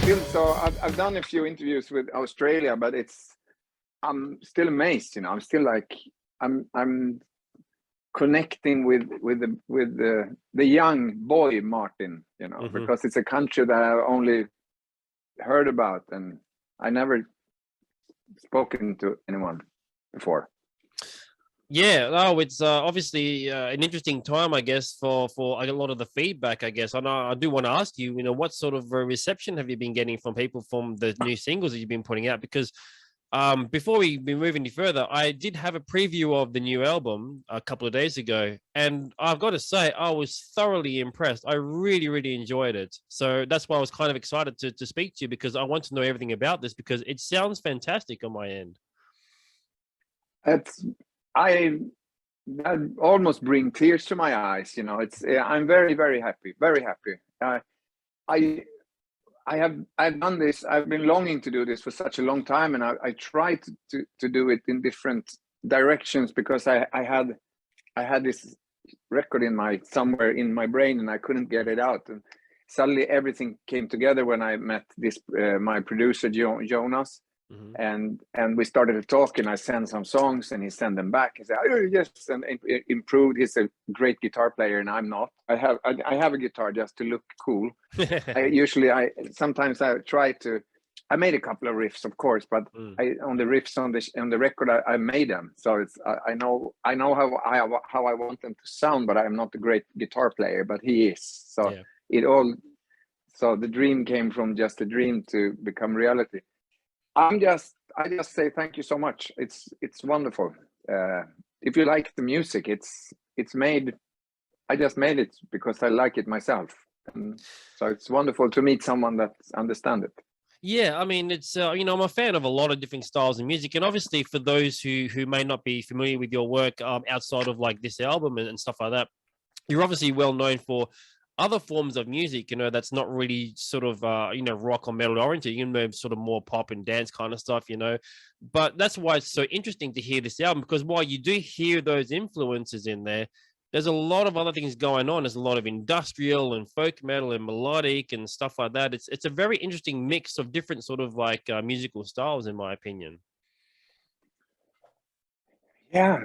still so I've done a few interviews with Australia, but I'm still amazed. I'm still like I'm connecting with the young boy Martin. Because it's a country that I've only heard about, and I never spoken to anyone before. Yeah, no, it's obviously an interesting time, I guess, for a lot of the feedback, I guess. And I do want to ask you, what sort of reception have you been getting from people from the new singles that you've been putting out? Because before we move any further, I did have a preview of the new album a couple of days ago, and I've got to say, I was thoroughly impressed. I really, really enjoyed it. So that's why I was kind of excited to speak to you, because I want to know everything about this, because it sounds fantastic on my end. That almost bring tears to my eyes. I'm very, very happy, very happy. I've done this. I've been longing to do this for such a long time, and I tried to do it in different directions, because I had this record somewhere in my brain, and I couldn't get it out. And suddenly everything came together when I met this my producer Jonas. And we started to talk, and I sent some songs, and he sent them back. He said, "Oh yes," and improved. He's a great guitar player, and I'm not. I have a guitar just to look cool. Sometimes I try to. I made a couple of riffs, of course, but on the riffs on the record, I made them. So I know how I want them to sound, but I'm not a great guitar player. But he is. So yeah. So the dream came from just a dream to become reality. I just say thank you so much. It's wonderful. If you like the music, it's made. I just made it because I like it myself, and so it's wonderful to meet someone that understands it. Yeah, I mean, it's I'm a fan of a lot of different styles of music, and obviously for those who may not be familiar with your work outside of like this album and stuff like that, you're obviously well known for other forms of music, that's not really sort of, rock or metal oriented, sort of more pop and dance kind of stuff, but that's why it's so interesting to hear this album, because while you do hear those influences in there, there's a lot of other things going on. There's a lot of industrial and folk metal and melodic and stuff like that. It's a very interesting mix of different sort of like musical styles, in my opinion. Yeah,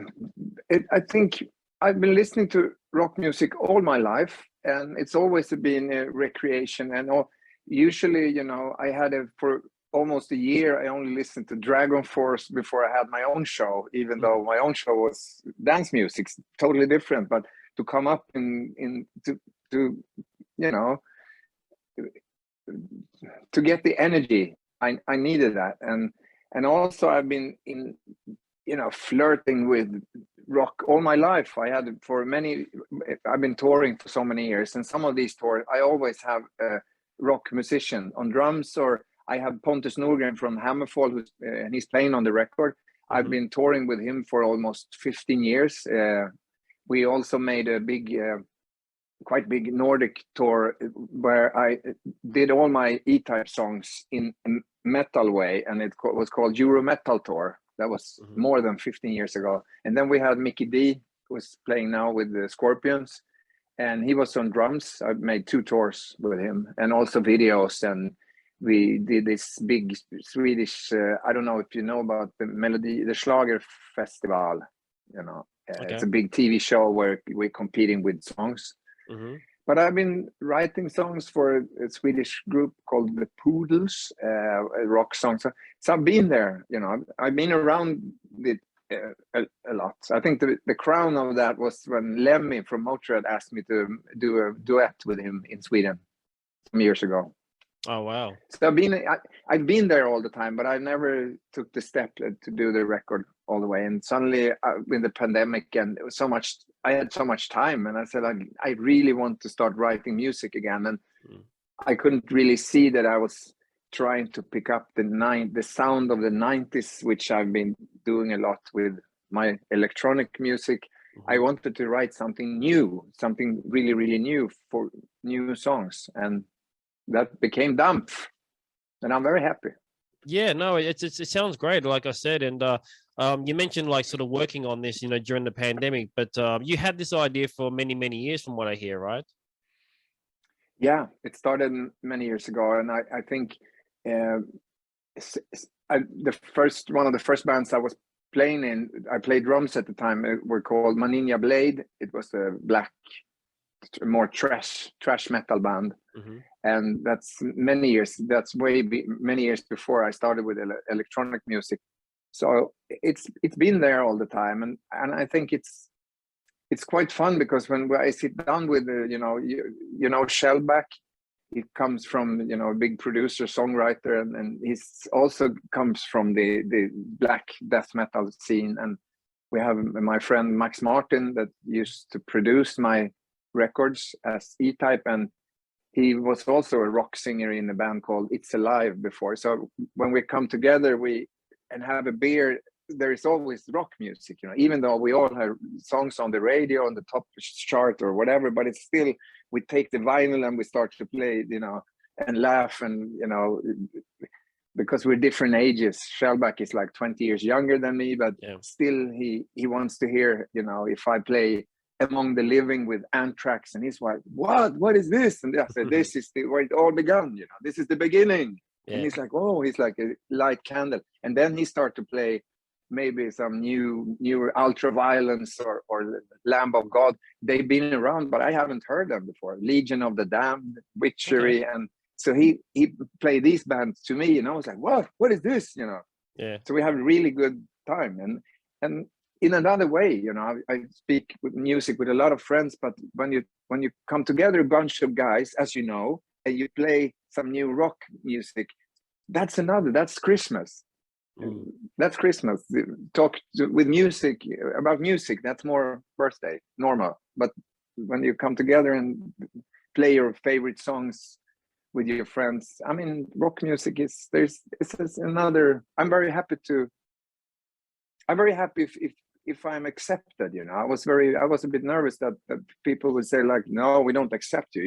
I think I've been listening to rock music all my life, and it's always been a recreation. And usually, I had for almost a year, I only listened to Dragon Force before I had my own show, even though my own show was dance music, totally different. But to come up to get the energy, I needed that. And also I've been flirting with rock all my life. I've been touring for so many years, and some of these tours I always have a rock musician on drums, or I have Pontus Norgren from Hammerfall, and he's playing on the record. I've been touring with him for almost 15 years. We also made a quite big Nordic tour where I did all my E-Type songs in a metal way, and it was called Euro Metal Tour. That was more than 15 years ago. And then we had Mickey D, who is playing now with the Scorpions, and he was on drums. I made 2 tours with him, and also videos. And we did this big Swedish, I don't know if you know about the Schlager Festival. Okay. It's a big TV show where we're competing with songs. But I've been writing songs for a Swedish group called the Poodles, rock songs. So I've been there, I've been around it a lot. I think the crown of that was when Lemmy from Motörhead asked me to do a duet with him in Sweden some years ago. Oh, wow. So I've been there all the time, but I never took the step to do the record all the way. And suddenly with the pandemic, and it was I had so much time, and I said, I really want to start writing music again. And I couldn't really see that I was trying to pick up the sound of the 90s, which I've been doing a lot with my electronic music. I wanted to write something new, something really, really new for new songs. And that became DAMPF, and I'm very happy. Yeah, no, it sounds great, like I said. And you mentioned like sort of working on this, during the pandemic, but you had this idea for many, many years from what I hear, right? Yeah, it started many years ago. And I think one of the first bands I was playing in, I played drums at the time, were called Maninja Blade. It was a black, more trash metal band. Mm-hmm. And that's many years before I started with electronic music. So it's been there all the time, and I think it's quite fun, because when I sit down with Shellback, he comes from a big producer songwriter, and he's also comes from the black death metal scene. And we have my friend Max Martin that used to produce my records as E-Type, and he was also a rock singer in a band called It's Alive before. So when we come together and have a beer, there is always rock music, even though we all have songs on the radio on the top chart or whatever, but it's still, we take the vinyl and we start to play, and laugh, and because we're different ages. Shellback is like 20 years younger than me, but still he wants to hear, if I play Among the Living with Anthrax, and he's like, what is this? And I said, this is where it all began, this is the beginning. And he's like, oh, he's like a light candle. And then he started to play maybe some newer Ultraviolence or Lamb of God. They've been around, but I haven't heard them before. Legion of the Damned, Witchery. And so he played these bands to me, and I was like, what is this? So we have a really good time. And in another way, I speak with music with a lot of friends, but when you come together, a bunch of guys, as you know, and you play some new rock music, that's Christmas. That's Christmas. Talk with music about music, that's more birthday, normal. But when you come together and play your favorite songs with your friends, I mean, rock music is another. I'm very happy if I'm accepted. I was a bit nervous that people would say like, no, we don't accept you.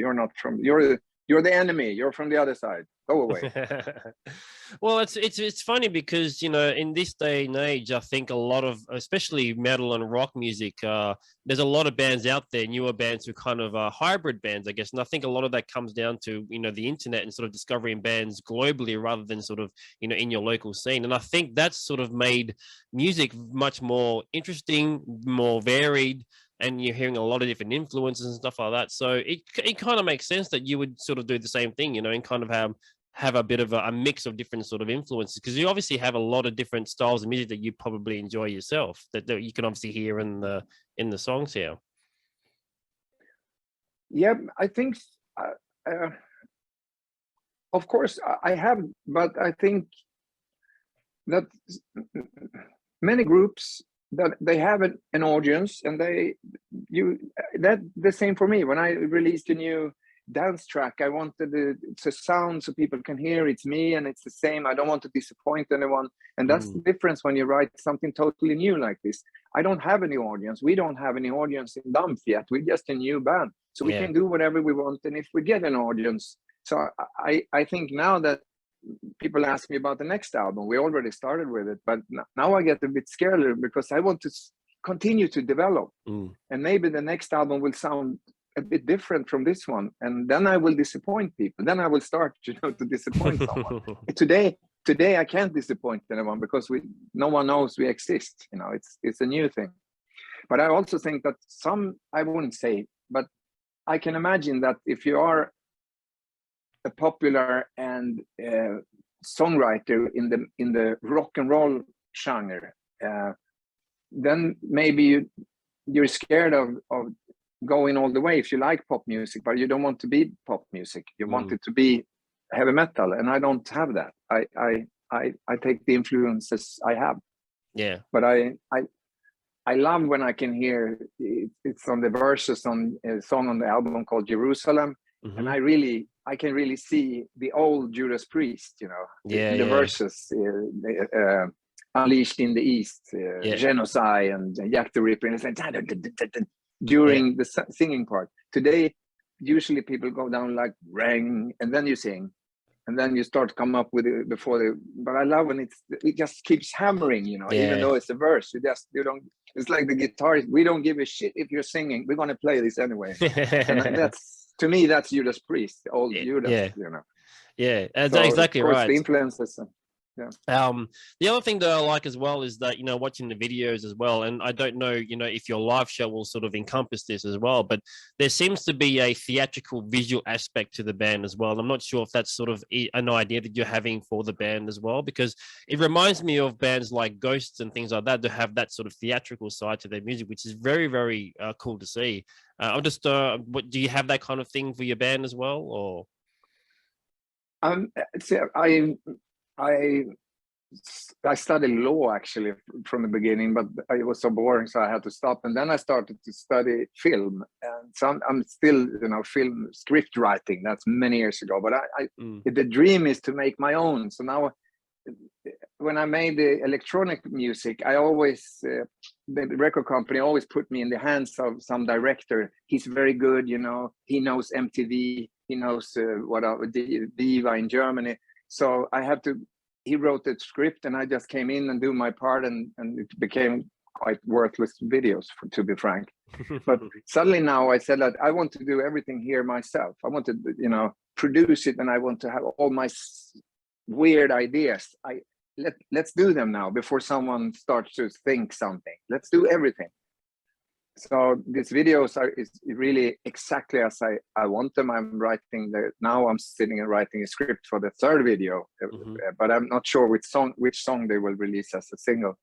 You're the enemy. You're from the other side. Go away. Well, it's funny because in this day and age, I think a lot of, especially metal and rock music, there's a lot of bands out there, newer bands who kind of are hybrid bands, I guess. And I think a lot of that comes down to the internet and sort of discovering bands globally rather than sort of in your local scene. And I think that's sort of made music much more interesting, more varied. And you're hearing a lot of different influences and stuff like that. So it kind of makes sense that you would sort of do the same thing, and kind of have a bit of a mix of different sort of influences, because you obviously have a lot of different styles of music that you probably enjoy yourself that you can obviously hear in the songs here. Yeah, I think, of course, I have, but I think that many groups, that they have an audience, and that the same for me. When I released a new dance track, I wanted it's a sound so people can hear it's me, and it's the same. I don't want to disappoint anyone, and that's the difference when you write something totally new like this. I don't have any audience. We don't have any audience in DAMPF yet. We're just a new band, so we can do whatever we want. And if we get an audience, so I think now that people ask me about the next album, we already started with it, but now I get a bit scared because I want to continue to develop, and maybe the next album will sound a bit different from this one, and then I will disappoint people. Then I will start to disappoint someone. Today I can't disappoint anyone because no one knows we exist. It's a new thing. But I also think that I wouldn't say, but I can imagine that if you are a popular and songwriter in the rock and roll genre, then maybe you're scared of going all the way. If you like pop music, but you don't want to be pop music, you want it to be heavy metal, and I don't have that. I take the influences I have. Yeah, but I love when I can hear it's on the verses on a song on the album called Jerusalem, and I can really see the old Judas Priest, the verses, Unleashed in the East, Genocide, and Jack the Ripper, and it's like during the singing part. Today, usually people go down like rang, and then you sing, and then you start to come up with it but I love when it just keeps hammering, even though it's a verse. You don't. It's like the guitar. We don't give a shit if you're singing. We're gonna play this anyway. And to me, that's Judas Priest, old Judas. Yeah, that's So exactly of course right. the influences. Yeah. The other thing that I like as well is that, watching the videos as well, and I don't know, if your live show will sort of encompass this as well, but there seems to be a theatrical visual aspect to the band as well. And I'm not sure if that's sort of an idea that you're having for the band as well, because it reminds me of bands like Ghosts and things like that to have that sort of theatrical side to their music, which is very, very cool to see. I'm just, what do you have that kind of thing for your band as well, or? See, I I studied law actually from the beginning, but it was so boring, so I had to stop. And then I started to study film, and so I'm still, film script writing. That's many years ago. But the dream is to make my own. So now, when I made the electronic music, I always the record company always put me in the hands of some director. He's very good, He knows MTV. He knows Diva in Germany. So I have to. He wrote the script, and I just came in and do my part, and it became quite worthless videos, to be frank. But suddenly now I said that I want to do everything here myself. I want to, produce it, and I want to have all my weird ideas. Let's do them now before someone starts to think something. Let's do everything. So these videos is really exactly as I want them. Now I'm sitting and writing a script for the third video, but I'm not sure which song they will release as a single.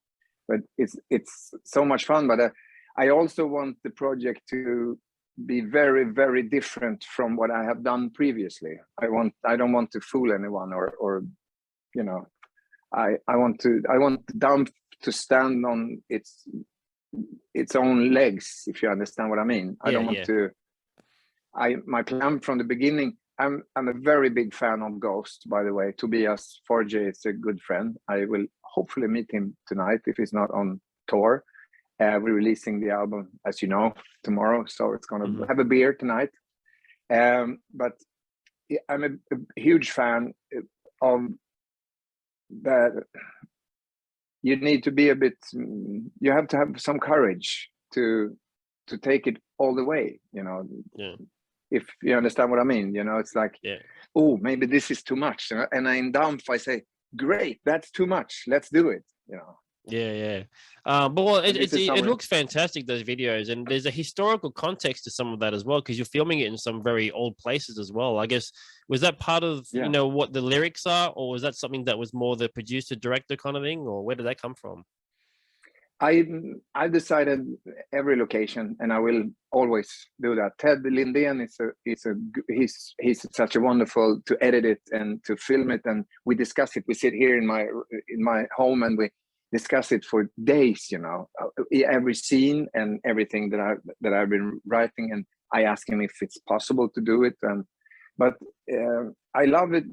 But it's so much fun. But I also want the project to be very, very different from what I have done previously. I don't want to fool anyone, or I want DAMPF to stand on its own legs, if you understand what I mean. I don't want to. My plan from the beginning. I'm a very big fan of Ghost, by the way. Tobias Forge is a good friend. I will hopefully meet him tonight if he's not on tour. We're releasing the album, as you know, tomorrow, so it's gonna have a beer tonight. But I'm a huge fan of that. You need to be you have to have some courage to take it all the way, if you understand what I mean. It's like, oh, maybe this is too much, and in DAMPF I say, great, that's too much, let's do it. But well, it looks fantastic, those videos, and there's a historical context to some of that as well, because you're filming it in some very old places as well. I guess, was that part of what the lyrics are, or was that something that was more the producer director kind of thing, or where did that come from? I decided every location, and I will always do that. Ted Lindén he's such a wonderful to edit it and to film it, and we discuss it. We sit here in my home and we discuss it for days, every scene and everything that I've been writing, and I ask him if it's possible to do it. But I love it.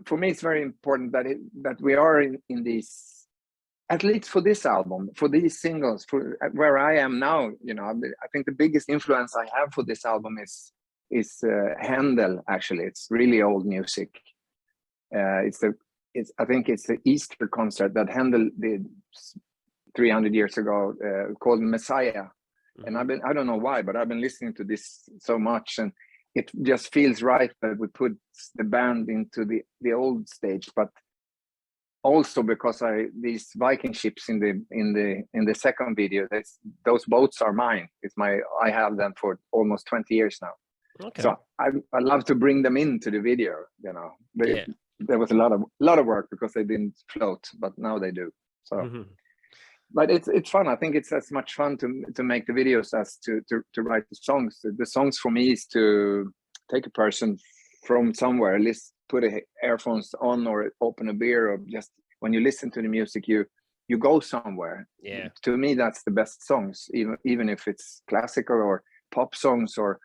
For me, it's very important that we are in these, at least for this album, for these singles, for where I am now. I think the biggest influence I have for this album is Handel. Actually, it's really old music. I think it's the Easter concert that Handel did 300 years ago, called Messiah. And I don't know why, but I've been listening to this so much, and it just feels right that we put the band into the old stage. But also because these Viking ships in the second video, those boats are mine. I have them for almost 20 years now. Okay. So I love to bring them into the video. There was a lot of work because they didn't float, but now they do. So, but it's fun. I think it's as much fun to make the videos as to write the songs. The songs for me is to take a person from somewhere, put earphones on or open a beer, or just when you listen to the music, you go somewhere. Yeah. To me, that's the best songs, even if it's classical or pop songs or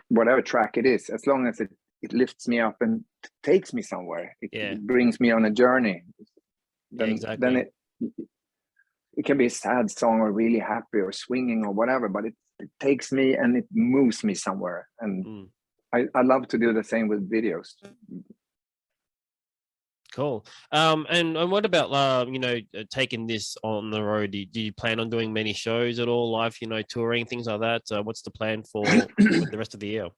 whatever track it is, as long as it lifts me up and takes me somewhere. It brings me on a journey. Then it can be a sad song or really happy or swinging or whatever, but it takes me and it moves me somewhere. And I love to do the same with videos. Cool. And what about taking this on the road? Do you plan on doing many shows at all, live, touring, things like that? What's the plan for the rest of the year?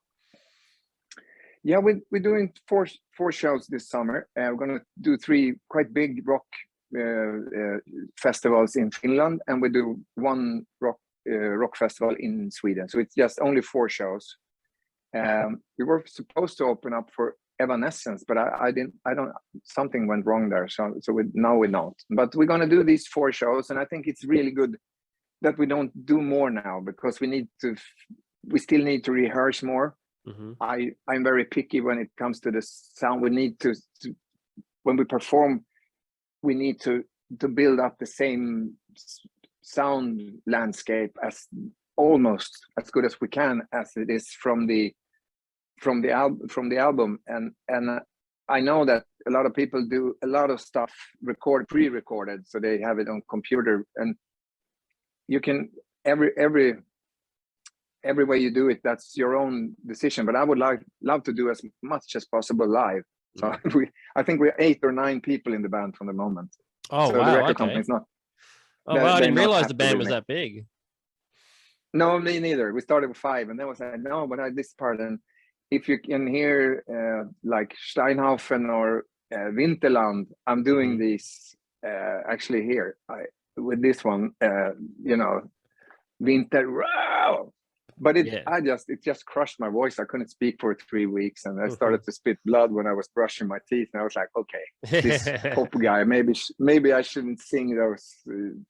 Yeah, we're doing four shows this summer. We're going to do 3 quite big rock festivals in Finland, and we do 1 rock festival in Sweden. So it's just only 4 shows. We were supposed to open up for Evanescence, but something went wrong there. So now we don't. But we're going to do these 4 shows, and I think it's really good that we don't do more now, because we still need to rehearse more. I'm very picky when it comes to the sound. We need to when we perform, we need to build up the same sound landscape as almost as good as we can, as it is from the album. And I know that a lot of people do a lot of stuff pre-recorded, so they have it on computer, and you can every way you do it, that's your own decision. But I would love to do as much as possible live. So I think we're 8 or 9 people in the band from the moment. Oh, so wow, the record company's not. Oh, wow, I didn't realize the band was that big. No, me neither. We started with 5, and then was like, no, but this part. And if you can hear like Steinhaufen or Winterland, I'm doing these actually here with this one, Winter. Wow! But it just crushed my voice. I couldn't speak for 3 weeks, and I started to spit blood when I was brushing my teeth. And I was like, okay, this pop guy, maybe I shouldn't sing those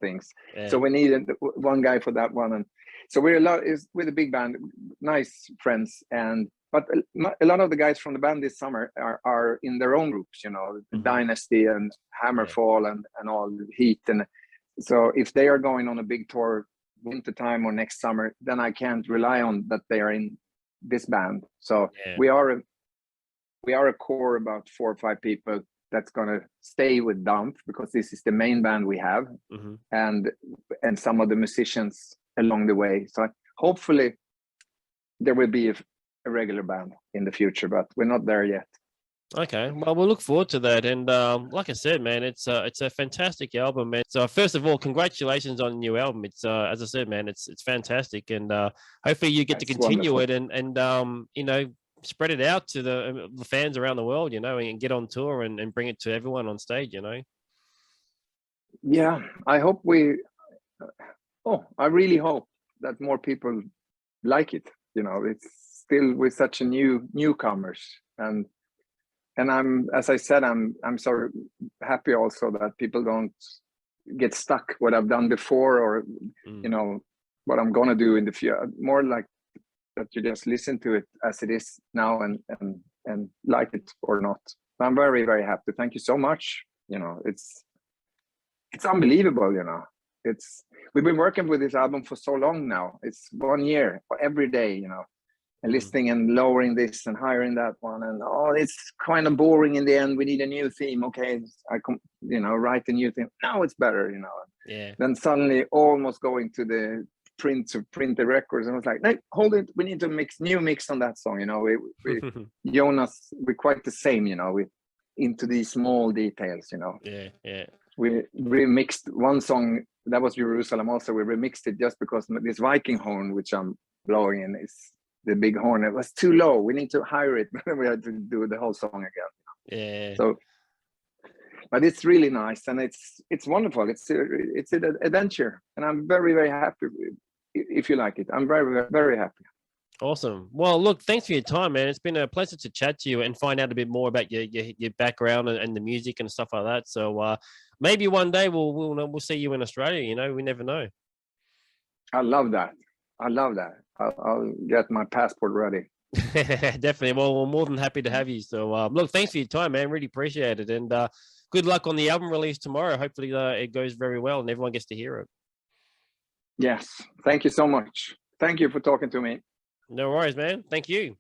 things. Yeah. So we needed one guy for that one, and so we're with a big band, nice friends, but a lot of the guys from the band this summer are in their own groups, Dynasty and Hammerfall and all Heat, and so if they are going on a big tour winter time or next summer, then I can't rely on that they are in this band. So we are a core about 4 or 5 people that's going to stay with DAMPF, because this is the main band we have, and some of the musicians along the way. So hopefully there will be a regular band in the future, but we're not there yet. Okay, well, we'll look forward to that. And like I said, man, it's a fantastic album, man. So first of all, congratulations on the new album. It's as I said, man, it's fantastic, and hopefully you get to continue it and spread it out to the fans around the world, and get on tour and bring it to everyone on stage, Yeah, I hope I really hope that more people like it. It's still with such a newcomers, and I'm, as I said, I'm so happy also that people don't get stuck what I've done before, or what I'm gonna do in the future. More like that you just listen to it as it is now and like it or not. I'm very, very happy. Thank you so much. It's unbelievable. We've been working with this album for so long now. It's 1 year every day. And listening and lowering this and hiring that one, and it's kind of boring in the end. We need a new theme. Okay, write a new theme. Now it's better, Yeah. Then suddenly almost going to the print the records, and I was like, no, hold it. We need to mix on that song. We Jonas, we're quite the same. We into these small details. Yeah. We remixed one song that was Jerusalem. Also, we remixed it just because this Viking horn, which I'm blowing in, is the big horn. It was too low. We need to hire it. We had to do the whole song again. Yeah. So, but it's really nice, and it's wonderful. It's an adventure, and I'm very, very happy if you like it. I'm very, very happy. Awesome. Well, look, thanks for your time, man. It's been a pleasure to chat to you and find out a bit more about your background and the music and stuff like that. So maybe one day we'll see you in Australia. We never know. I love that. I'll get my passport ready. Definitely. Well, we're more than happy to have you. So look, thanks for your time, man. Really appreciate it, and good luck on the album release tomorrow. Hopefully it goes very well and everyone gets to hear it. Yes. Thank you so much. Thank you for talking to me. No worries, man. Thank you.